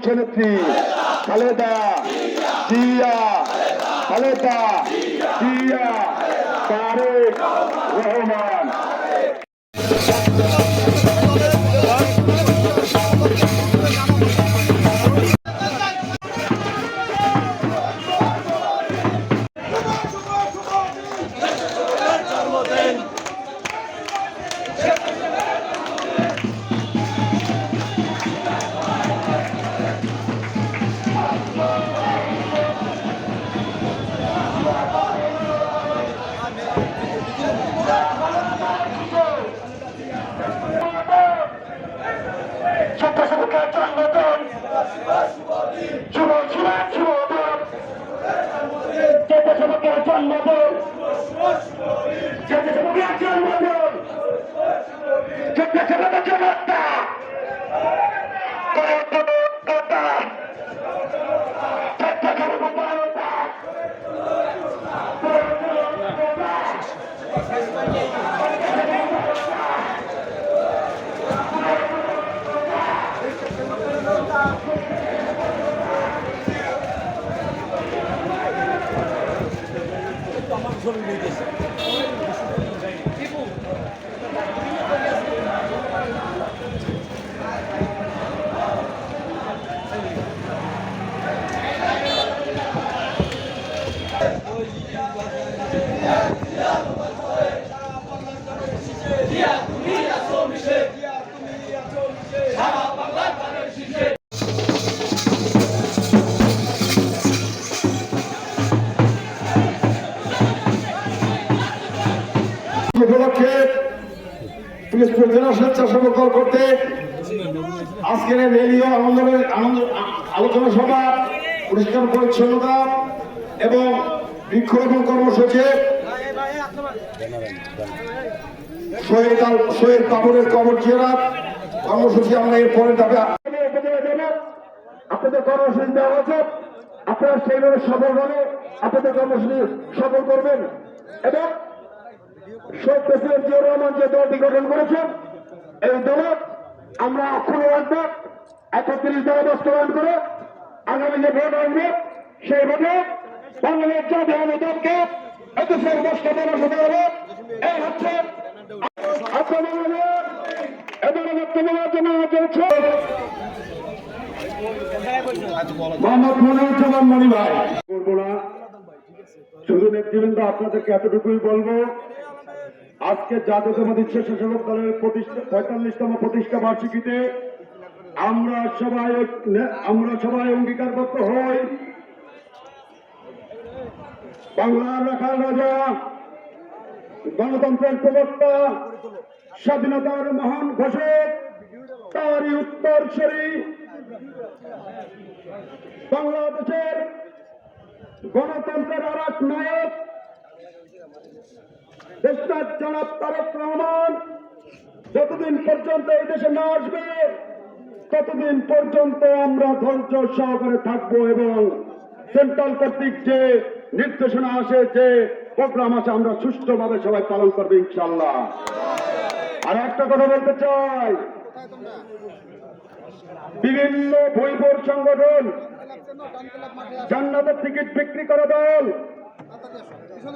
দেশনেত্রী খালেদা জিয়া, খালেদা জিয়া, তারেক রহমান। উপলক্ষে পিরোজপুর জেলা স্বেচ্ছাসেবক দল করতে আজকের রেলি ও আলোচনা সভা, পরিষ্কার পরিচ্ছন্নতা এবং বৃক্ষরোপণ কর্মসূচি শহীদ কাপড়ের কবর জিয়ারত কর্মসূচি আমরা এর পরে যাবে। আপনাদের কর্মসূচি দেওয়া হচ্ছে, আপনারা সেইভাবে সফলভাবে আপনাদের কর্মসূচি সফল করবেন এবং শহীদ প্রেসিডেন্ট জিয়াউর রহমান যে দলটি গঠন করেছেন এই দল আমরা অক্ষুণ্ণ রাখবো। 31 দল বাস্তবায়ন করে আগামী যে ভোট আসবে সেই ভোটে বাংলাদেশ জাতীয় দলকে এদেশের বাস্তবায়ন হতে হবে। এই হচ্ছে এবারে বক্তব্য জন্য মোহাম্মদ মনিরুজ্জামান মনি ভাই করবো না, শুধু নেতৃবৃন্দ আপনাদেরকে এতটুকুই বলবো, আজকে জাতীয়তাবাদী স্বেচ্ছাসেবক দলের 45তম প্রতিষ্ঠা বার্ষিকীতে আমরা সবাই অঙ্গীকারবদ্ধ হই বাংলার রাখাল রাজা, গণতন্ত্রের প্রবক্তা, স্বাধীনতার মহান ঘোষক, তারই উত্তরসূরি বাংলাদেশের গণতন্ত্রের আর এক নায়ক দেশটার জনাব তারেক রহমান যতদিন পর্যন্ত এই দেশে না আসবে ততদিন পর্যন্ত আমরা ধৈর্য সহকারে থাকবো এবং সেন্ট্রাল কর্তৃক যে নির্দেশনা আসে, যে প্রোগ্রাম আছে, আমরা সুষ্ঠুভাবে সবাই পালন করবো ইনশাআল্লাহ। আর একটা কথা বলতে চাই, বিভিন্ন বৈভব সংগঠন, জান্নাতের টিকিট বিক্রি করা দল,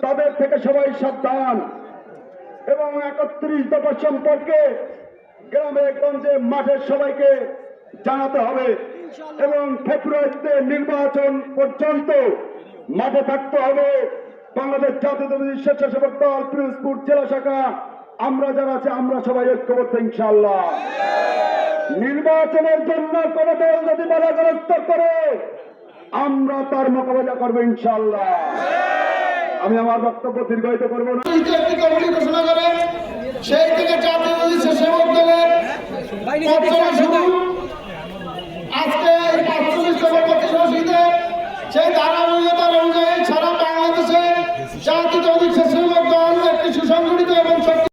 তাদের থেকে সবাই সাবধান এবং 31 দফা সম্পর্কে গ্রামে গঞ্জে মাঠে সবাইকে জানাতে হবে এবং ফেব্রুয়ারিতে নির্বাচন পর্যন্ত মাঠে থাকতে হবে। বাংলাদেশ জাতীয়তাবাদী স্বেচ্ছাসেবক দল পিরোজপুর জেলা শাখা আমরা যারা আছে আমরা সবাই ঐক্যবদ্ধ ইনশাআল্লাহ। নির্বাচনের জন্য কোন দল যদি বাধাগ্রস্ত করে আমরা তার মোকাবেলা করবো ইনশাআল্লাহ। আমি আমার বক্তব্য দীর্ঘায়িত করবো না। ঘোষণা করেন সেই থেকে জাতীয়তাবাদী স্বেচ্ছাসেবক দলের আজকে 45তম প্রতিষ্ঠা সেই ধারাবাহিকতার অনুযায়ী সারা বাংলাদেশে জাতীয়